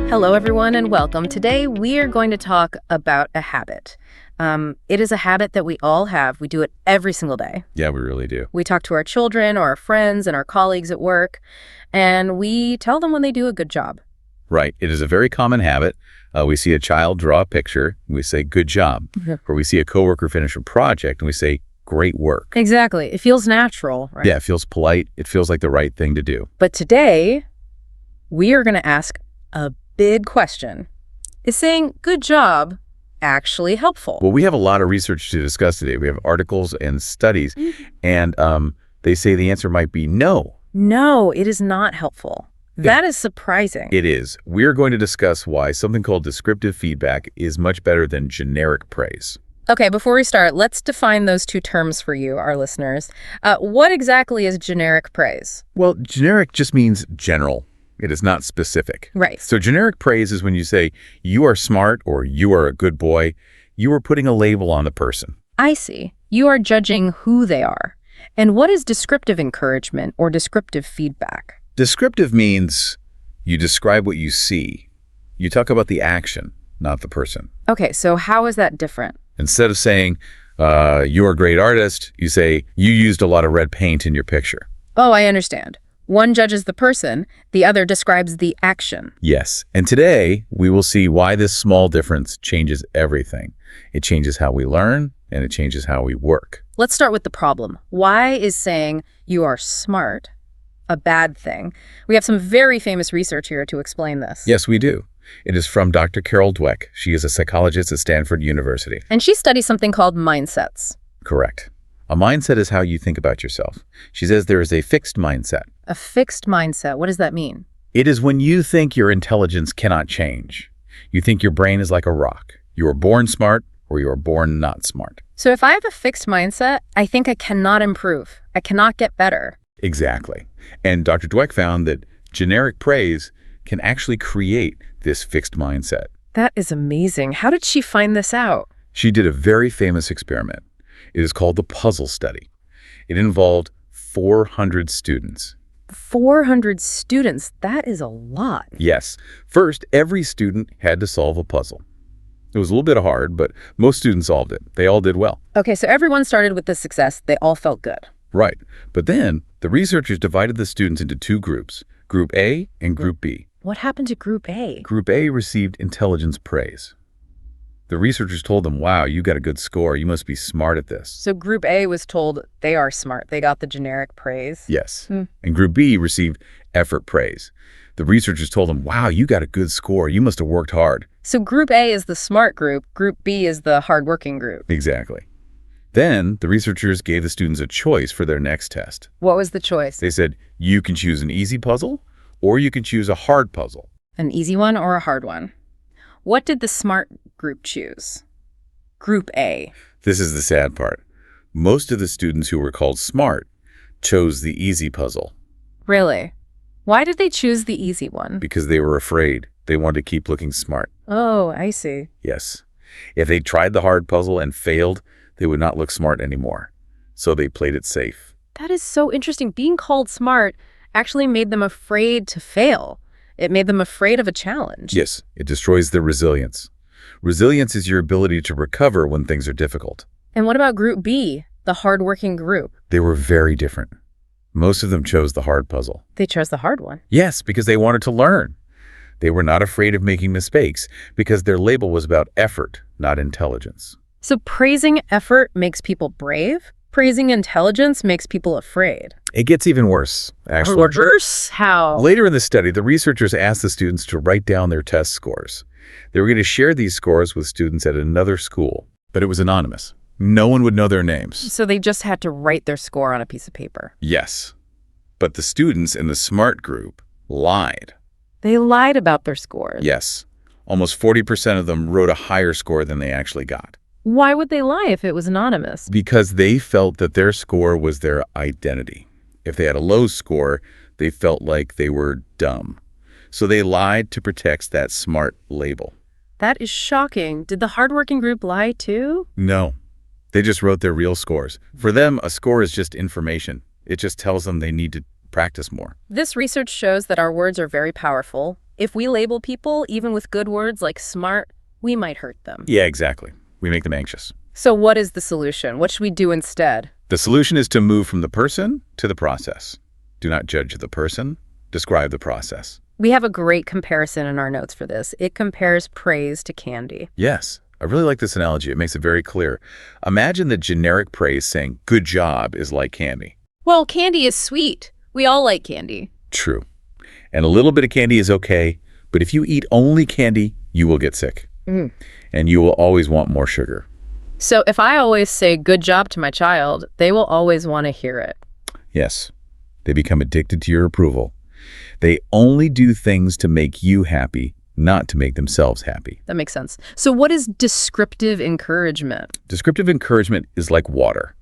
Hello, everyone, and welcome. Today, we are going to talk about a habit. It is a habit that we all have. We do it every single day. Yeah, we really do. We talk to our children or our friends and our colleagues at work, and we tell them when they do a good job. Right. It is a very common habit. We see a child draw a picture, and we say, good job. Or we see a coworker finish a project, and we say, great work. Exactly. It feels natural, right? Yeah, it feels polite. It feels like the right thing to do. But today, we are going to ask a big question. Is saying good job actually helpful? Well, we have a lot of research to discuss today. We have articles and studies, and they say the answer might be no. No, it is not helpful. That is surprising. It is. We're going to discuss why something called descriptive feedback is much better than generic praise. Okay, before we start, let's define those two terms for you, our listeners. What exactly is generic praise? Well, generic just means general. It is not specific. Right. So generic praise is when you say, you are smart or you are a good boy. You are putting a label on the person. I see. You are judging who they are. And what is descriptive encouragement or descriptive feedback? Descriptive means you describe what you see. You talk about the action, not the person. Okay, so how is that different? Instead of saying, you're a great artist, you say, you used a lot of red paint in your picture. Oh, I understand. One judges the person, the other describes the action. Yes, and today we will see why this small difference changes everything. It changes how we learn, and it changes how we work. Let's start with the problem. Why is saying you are smart a bad thing? We have some very famous research here to explain this. Yes, we do. It is from Dr. Carol Dweck. She is a psychologist at Stanford University. And she studies something called mindsets. Correct. A mindset is how you think about yourself. She says there is a fixed mindset. A fixed mindset. What does that mean? It is when you think your intelligence cannot change. You think your brain is like a rock. You are born smart or you are born not smart. So if I have a fixed mindset, I think I cannot improve. I cannot get better. Exactly. And Dr. Dweck found that generic praise can actually create this fixed mindset. That is amazing. How did she find this out? She did a very famous experiment. It is called the puzzle study. It involved 400 students. 400 students? That is a lot. Yes. First, every student had to solve a puzzle. It was a little bit hard, but most students solved it. They all did well. Okay, so everyone started with the success. They all felt good. Right. But then the researchers divided the students into two groups, Group A and Group B. What happened to Group A? Group A received intelligence praise. The researchers told them, wow, you got a good score. You must be smart at this. So Group A was told they are smart. They got the generic praise. Yes. And Group B received effort praise. The researchers told them, wow, you got a good score. You must have worked hard. So Group A is the smart group. Group B is the hardworking group. Exactly. Then the researchers gave the students a choice for their next test. What was the choice? They said, you can choose an easy puzzle or you can choose a hard puzzle. An easy one or a hard one? What did the smart group choose? Group A. This is the sad part. Most of the students who were called smart chose the easy puzzle. Really? Why did they choose the easy one? Because they were afraid. They wanted to keep looking smart. Oh, I see. Yes. If they tried the hard puzzle and failed, they would not look smart anymore. So they played it safe. That is so interesting. Being called smart actually made them afraid to fail. It made them afraid of a challenge. Yes, it destroys their resilience. Resilience is your ability to recover when things are difficult. And what about Group B, the hardworking group? They were very different. Most of them chose the hard puzzle. They chose the hard one. Yes, because they wanted to learn. They were not afraid of making mistakes because their label was about effort, not intelligence. So praising effort makes people brave? Praising intelligence makes people afraid? It gets even worse, actually. Worse? How? Later in the study, the researchers asked the students to write down their test scores. They were going to share these scores with students at another school, but it was anonymous. No one would know their names. So they just had to write their score on a piece of paper. Yes. But the students in the smart group lied. They lied about their scores. Yes. Almost 40% of them wrote a higher score than they actually got. Why would they lie if it was anonymous? Because they felt that their score was their identity. If they had a low score, they felt like they were dumb. So they lied to protect that smart label. That is shocking. Did the hardworking group lie too? No. They just wrote their real scores. For them, a score is just information. It just tells them they need to practice more. This research shows that our words are very powerful. If we label people, even with good words like smart, we might hurt them. Yeah, exactly. We make them anxious. So what is the solution? What should we do instead? The solution is to move from the person to the process. Do not judge the person, describe the process. We have a great comparison in our notes for this. It compares praise to candy. Yes, I really like this analogy. It makes it very clear. Imagine the generic praise saying, good job is like candy. Well, candy is sweet. We all like candy. True. And a little bit of candy is okay, but if you eat only candy, you will get sick. And you will always want more sugar. So if I always say good job to my child, they will always want to hear it. Yes, they become addicted to your approval. They only do things to make you happy, not to make themselves happy. That makes sense. So what is descriptive encouragement? Descriptive encouragement is like water.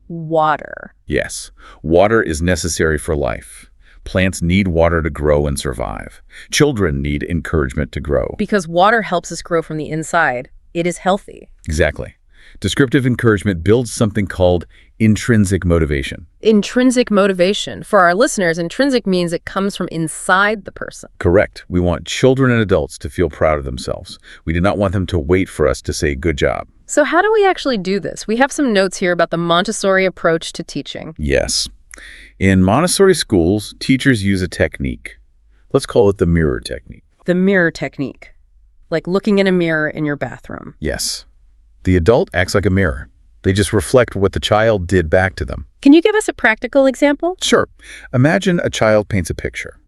Water. Yes, water is necessary for life. Plants need water to grow and survive. Children need encouragement to grow. Because water helps us grow from the inside. It is healthy. Exactly. Descriptive encouragement builds something called intrinsic motivation. Intrinsic motivation. For our listeners, intrinsic means it comes from inside the person. Correct. We want children and adults to feel proud of themselves. We do not want them to wait for us to say good job. So how do we actually do this? We have some notes here about the Montessori approach to teaching. Yes. In Montessori schools, teachers use a technique. Let's call it the mirror technique. The mirror technique. Like looking in a mirror in your bathroom. Yes. The adult acts like a mirror. They just reflect what the child did back to them. Can you give us a practical example? Sure. Imagine a child paints a picture.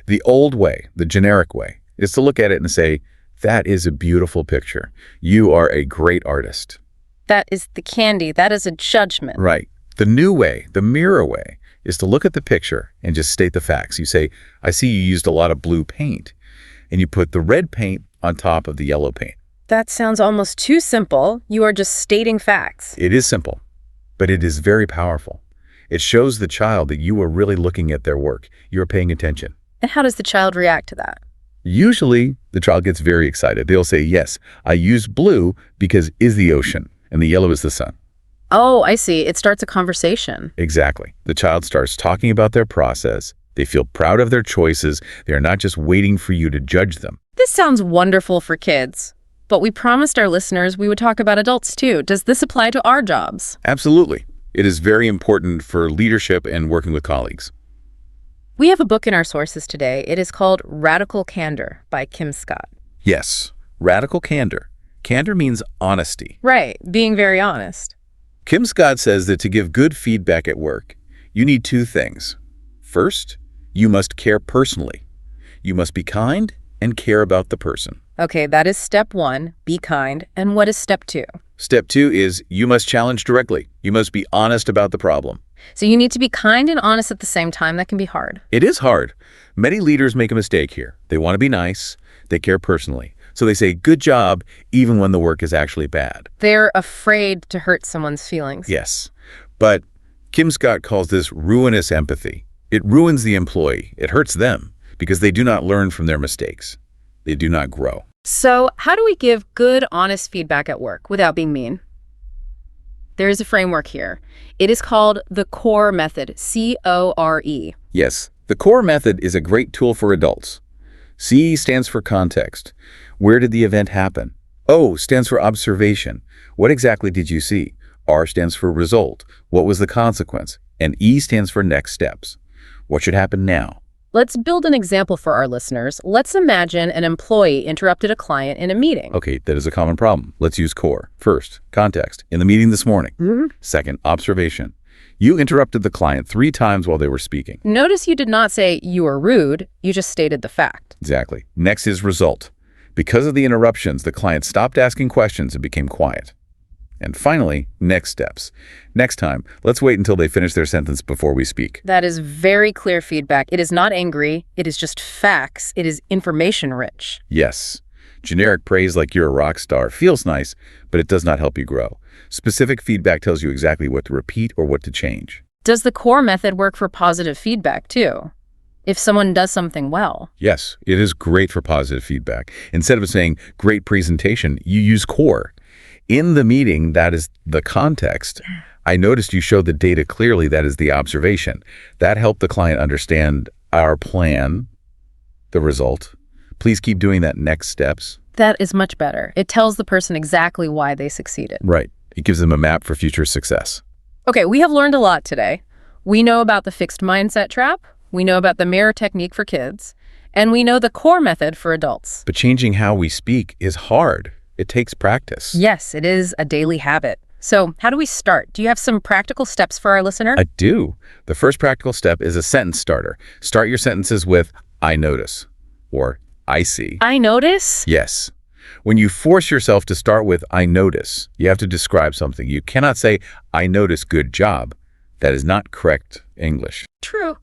The old way, the generic way, is to look at it and say, that is a beautiful picture. You are a great artist. That is the candy. That is a judgment. Right. The new way, the mirror way, is to look at the picture and just state the facts. You say, I see you used a lot of blue paint, and you put the red paint on top of the yellow paint. That sounds almost too simple. You are just stating facts. It is simple, but it is very powerful. It shows the child that you are really looking at their work. You are paying attention. And how does the child react to that? Usually, the child gets very excited. They'll say, yes, I used blue because is the ocean, and the yellow is the sun. Oh, I see. It starts a conversation. Exactly. The child starts talking about their process. They feel proud of their choices. They are not just waiting for you to judge them. This sounds wonderful for kids. But we promised our listeners we would talk about adults too. Does this apply to our jobs? Absolutely. It is very important for leadership and working with colleagues. We have a book in our sources today. It is called Radical Candor by Kim Scott. Yes, radical candor. Candor means honesty. Right, being very honest. Kim Scott says that to give good feedback at work, you need two things. First, you must care personally. You must be kind and care about the person. Okay, that is step one, be kind. And what is step two? Step two is you must challenge directly. You must be honest about the problem. So you need to be kind and honest at the same time. That can be hard. It is hard. Many leaders make a mistake here. They want to be nice. They care personally. So they say, good job, even when the work is actually bad. They're afraid to hurt someone's feelings. Yes. But Kim Scott calls this ruinous empathy. It ruins the employee. It hurts them because they do not learn from their mistakes. They do not grow. So how do we give good, honest feedback at work without being mean? There is a framework here. It is called the CORE method, C-O-R-E. Yes, the CORE method is a great tool for adults. C stands for context. Where did the event happen? O stands for observation. What exactly did you see? R stands for result. What was the consequence? And E stands for next steps. What should happen now? Let's build an example for our listeners. Let's imagine an employee interrupted a client in a meeting. Okay, that is a common problem. Let's use CORE. First, context. In the meeting this morning. Second, observation. You interrupted the client 3 times while they were speaking. Notice you did not say you were rude. You just stated the fact. Exactly. Next is result. Because of the interruptions, the client stopped asking questions and became quiet. And finally, next steps. Next time, let's wait until they finish their sentence before we speak. That is very clear feedback. It is not angry. It is just facts. It is information rich. Yes. Generic praise like you're a rock star feels nice, but it does not help you grow. Specific feedback tells you exactly what to repeat or what to change. Does the CORE method work for positive feedback too? If someone does something well? Yes, it is great for positive feedback. Instead of saying, great presentation, you use CORE. In the meeting, that is the context. I noticed you showed the data clearly. That is the observation. That helped the client understand our plan, the result, Please keep doing that next steps. That is much better. It tells the person exactly why they succeeded. Right. It gives them a map for future success. Okay, we have learned a lot today. We know about the fixed mindset trap, we know about the mirror technique for kids, and we know the core method for adults. But changing how we speak is hard. It takes practice. Yes, it is a daily habit. So how do we start? Do you have some practical steps for our listener? I do. The first practical step is a sentence starter. Start your sentences with, I notice, or I see. I notice? Yes. When you force yourself to start with, I notice, you have to describe something. You cannot say, I notice good job. That is not correct English. True.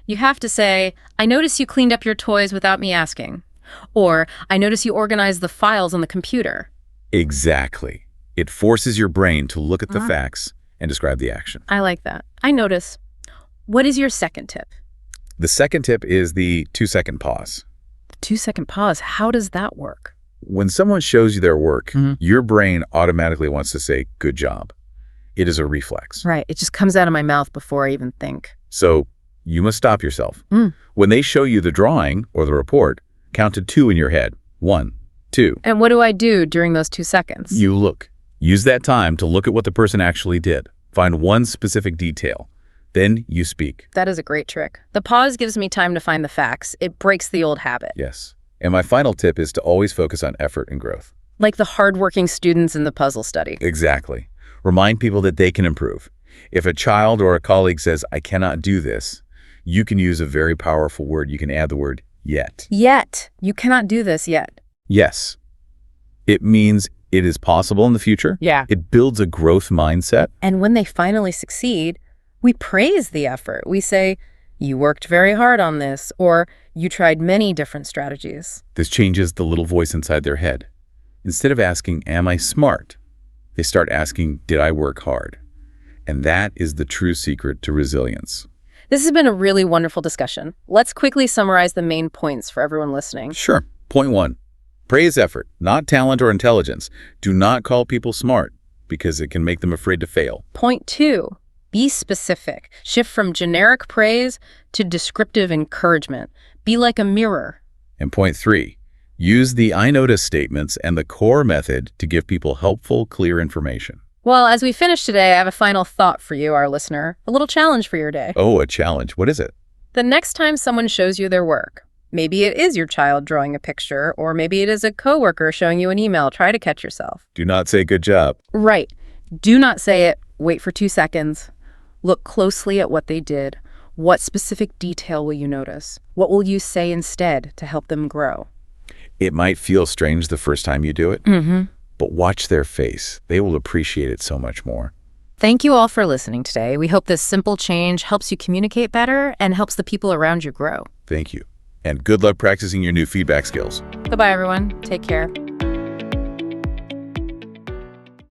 You have to say, I notice you cleaned up your toys without me asking. Or, I notice you organized the files on the computer. Exactly. It forces your brain to look at the facts and describe the action. I like that. I notice. What is your second tip? The second tip is the 2-second pause. The 2-second pause. How does that work? When someone shows you their work, your brain automatically wants to say, good job. It is a reflex. Right. It just comes out of my mouth before I even think. So you must stop yourself. When they show you the drawing or the report, count to 2 in your head. 1, 2. And what do I do during those 2 seconds? You look. Use that time to look at what the person actually did. Find one specific detail. Then you speak. That is a great trick. The pause gives me time to find the facts. It breaks the old habit. Yes. And my final tip is to always focus on effort and growth. Like the hardworking students in the puzzle study. Exactly. Remind people that they can improve. If a child or a colleague says, I cannot do this, you can use a very powerful word. You can add the word yet. Yet. You cannot do this yet. Yes. It means it is possible in the future. Yeah. It builds a growth mindset. And when they finally succeed, we praise the effort. We say, you worked very hard on this, or you tried many different strategies. This changes the little voice inside their head. Instead of asking, am I smart? They start asking, did I work hard? And that is the true secret to resilience. This has been a really wonderful discussion. Let's quickly summarize the main points for everyone listening. Sure. Point 1. Praise effort, not talent or intelligence. Do not call people smart because it can make them afraid to fail. Point 2. Be specific. Shift from generic praise to descriptive encouragement. Be like a mirror. And point 3. Use the I notice statements and the core method to give people helpful, clear information. Well, as we finish today, I have a final thought for you, our listener. A little challenge for your day. Oh, a challenge. What is it? The next time someone shows you their work, maybe it is your child drawing a picture, or maybe it is a coworker showing you an email, try to catch yourself. Do not say good job. Right. Do not say it. Wait for 2 seconds. Look closely at what they did. What specific detail will you notice? What will you say instead to help them grow? It might feel strange the first time you do it, but watch their face. They will appreciate it so much more. Thank you all for listening today. We hope this simple change helps you communicate better and helps the people around you grow. Thank you. And good luck practicing your new feedback skills. Goodbye, everyone. Take care.